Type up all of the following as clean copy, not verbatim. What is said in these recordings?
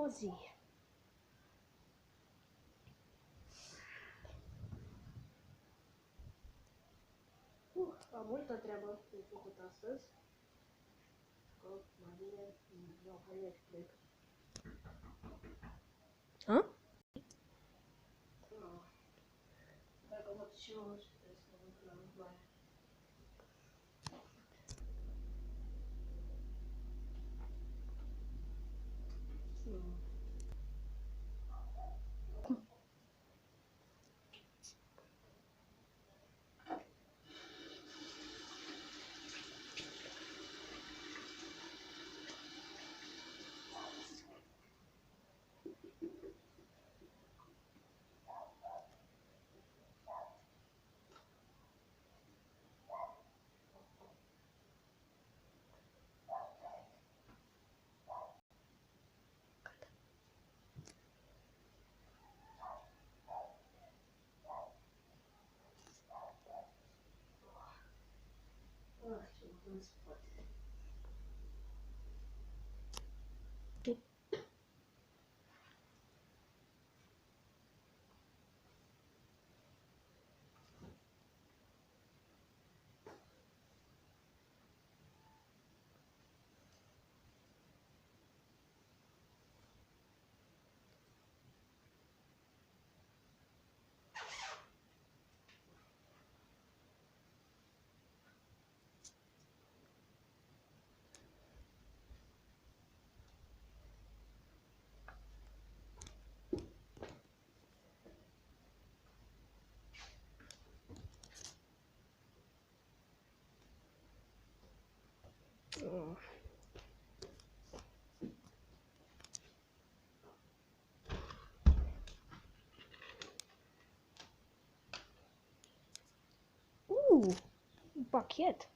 nouă zi. Am multă treabă de făcut astăzi. Că mai bine iau haine și plec. Ha? Dacă văd și eu, nu știu, trebuie să mă duc la baie. Nu se poate. Un pachet.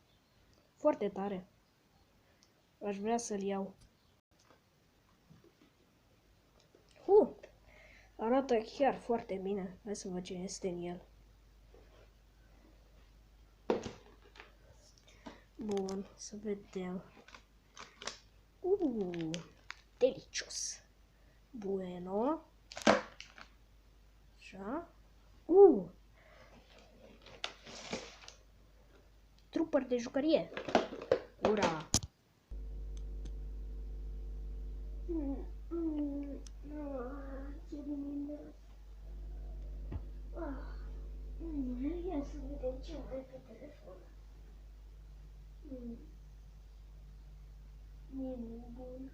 Foarte tare. Aș vrea să-l iau. Arată chiar foarte bine. Hai să văd ce este în el. Bun, să vedem. Delicios. Bueno. Așa. Trupări de jucărie. Ura! Ce bine. Ia să vedem ce mai e pe telefon. Bun.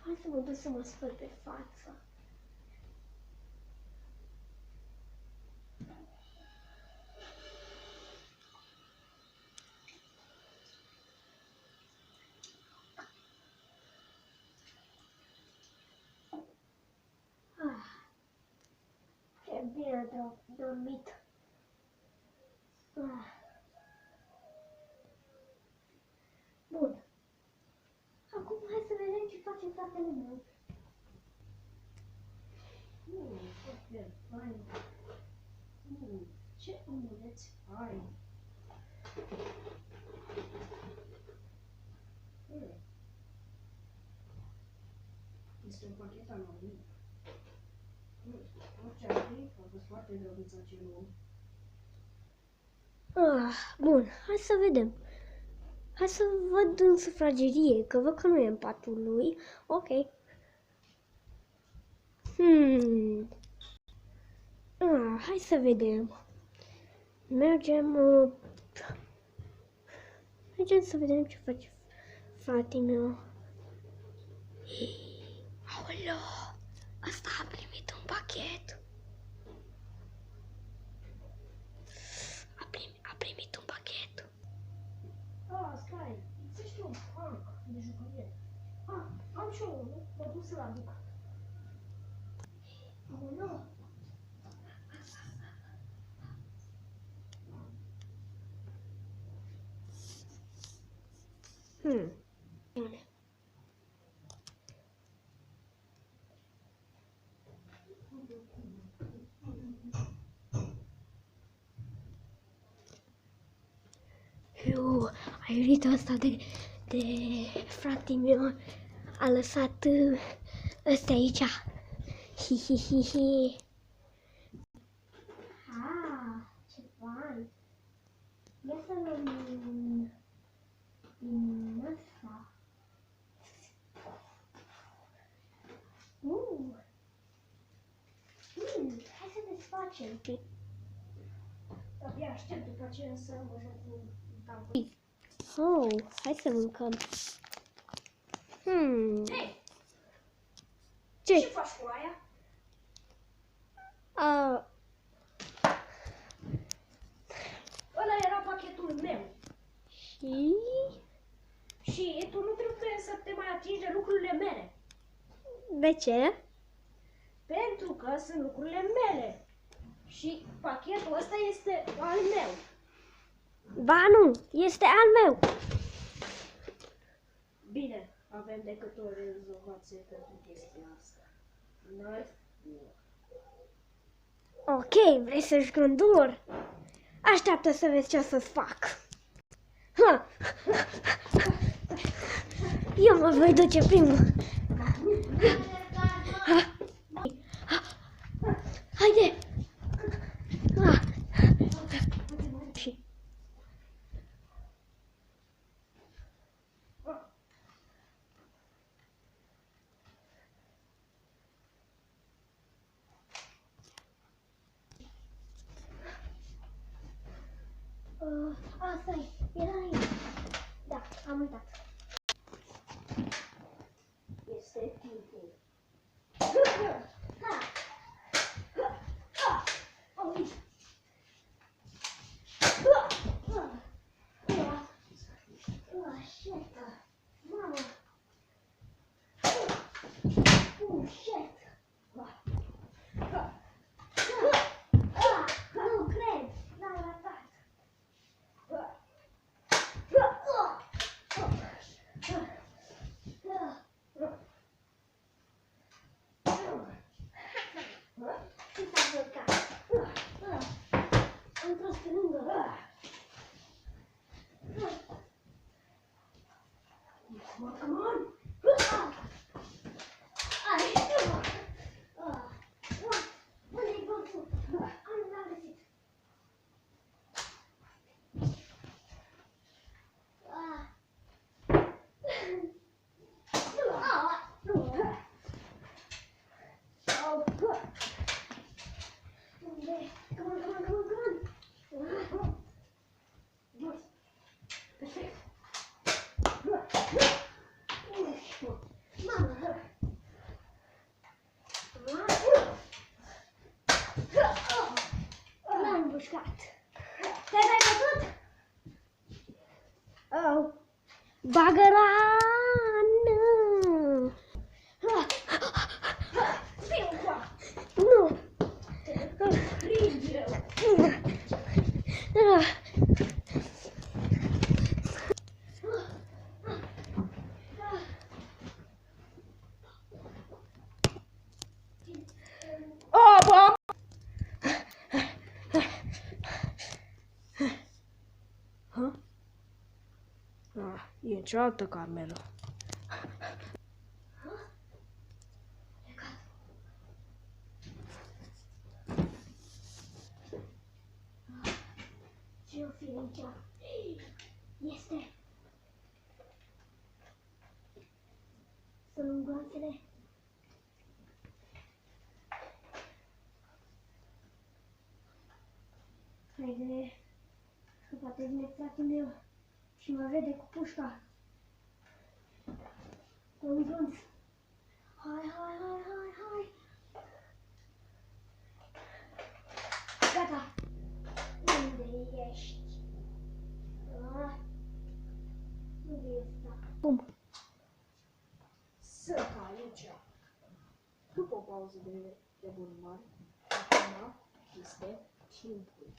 Hai să mă duc să mă spăl pe față. Ce bine am dormit. Bun. Acum hai să vedem ce face fratele meu. Foarte fain. Ce omuleți fain. Este un pachet anonim. Orice ar fi, a fost foarte drăguț acel om. Bun, hai să vedem. Hai să văd în sufragerie, că văd că nu e în patul lui. Ok. Hai să vedem. Mergem să vedem ce face fratele meu. Aoleo, asta a primit un pachet. A primit un pachet. Sky, ți știu un parc de jucărie. Am și unul, mă duc să-l aduc. Aoleo. Bine. Ai uitat asta de De fratele meu a lăsat ăsta aici. Hi, hi, hi, hi. Ce fain. Ia să luăm din ăsta. Hai să desfacem. Abia aștept după aceea să mă joc cu tavă. Oh, hai să mâncăm. Hei! Ce faci cu aia? Ăla era pachetul meu. Și tu nu trebuie să te mai atingi de lucrurile mele. De ce? Pentru că sunt lucrurile mele. Și pachetul ăsta este al meu. Ba nu, este al meu. Bine, avem decât o rezolvație pentru chestia asta. Noi? Ok, vrei să jucăm dur? Așteaptă să vezi ce o să-ți fac. Eu mă voi duce primul. Haide! Stai, era aici. Da, am uitat. Este timpul. Come on. Te-ai bătut? Oh. Bagărană! Vino cu a! Nu! Te prind eu! E cealaltă cameră. Ce o fi aici? Este. Sunt gloanțele. Haide, că poate vine fratele meu și mă vede cu pușca. Un glonț. Hai, hai, hai, hai, hai. Gata. Unde ești? Unde ești? Bum. Sunt aici. După o pauză de urmare, acum este timpul.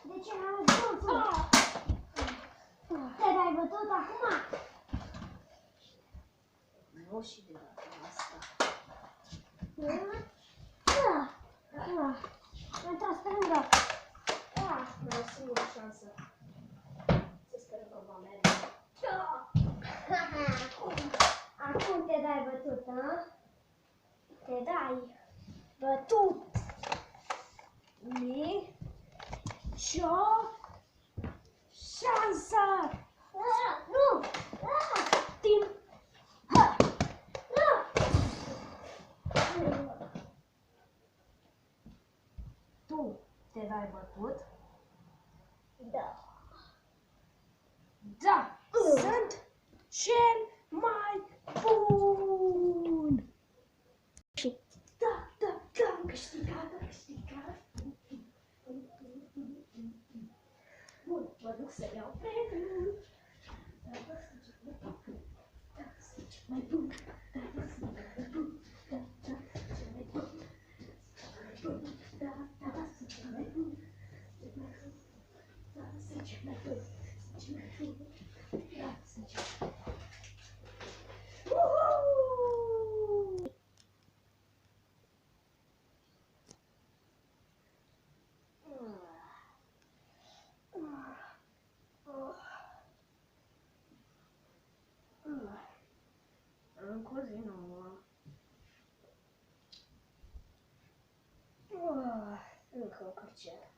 De ce n-am ajuns? Te-ai bătut acum? Nu și de data asta. Am tras pe lângă. Mai o singură șansă. Să sperăm că va merge. Acum te dai bătut, a? Te dai bătut. Nicio șansă. Nu! Timp. Tu te dai bătut? Da. Da, sunt cel mai bun! Și da, am câștigat. Bun, mă duc să iau premiul. Da, sunt cel mai bun. Così no. Încă o cărcială.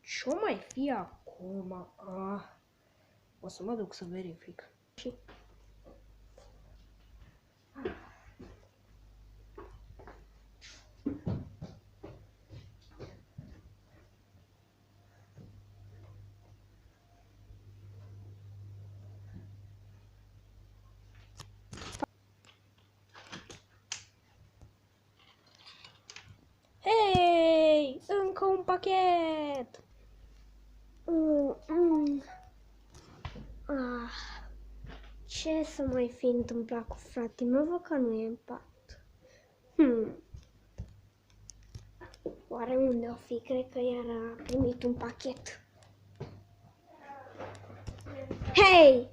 Ce-o mai fi acum? O să mă duc să verific. Hei! Încă un pachet! Ce să mai fi întâmplat cu frate? Mă văd că nu e în pat. Oare unde o fi? Cred că iar a primit un pachet. Hei!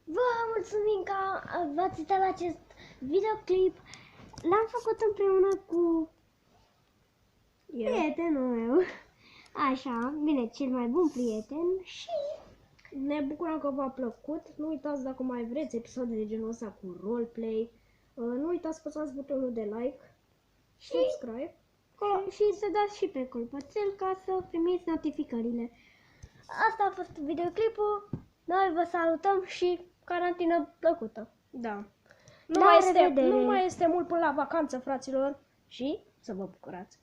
Vă mulțumim că v-ați uitat la acest videoclip. L-am făcut împreună cu prietenul meu. Așa, bine, cel mai bun prieten și Ne bucurăm că v-a plăcut. Nu uitați, dacă mai vreți episoade de genul ăsta cu roleplay, nu uitați să apăsați butonul de like, subscribe și să dați și pe clopoțel ca să primiți notificările. Asta a fost videoclipul. Noi vă salutăm și carantină plăcută. Da. La revedere! Nu mai este mult până la vacanță, fraților, și să vă bucurați!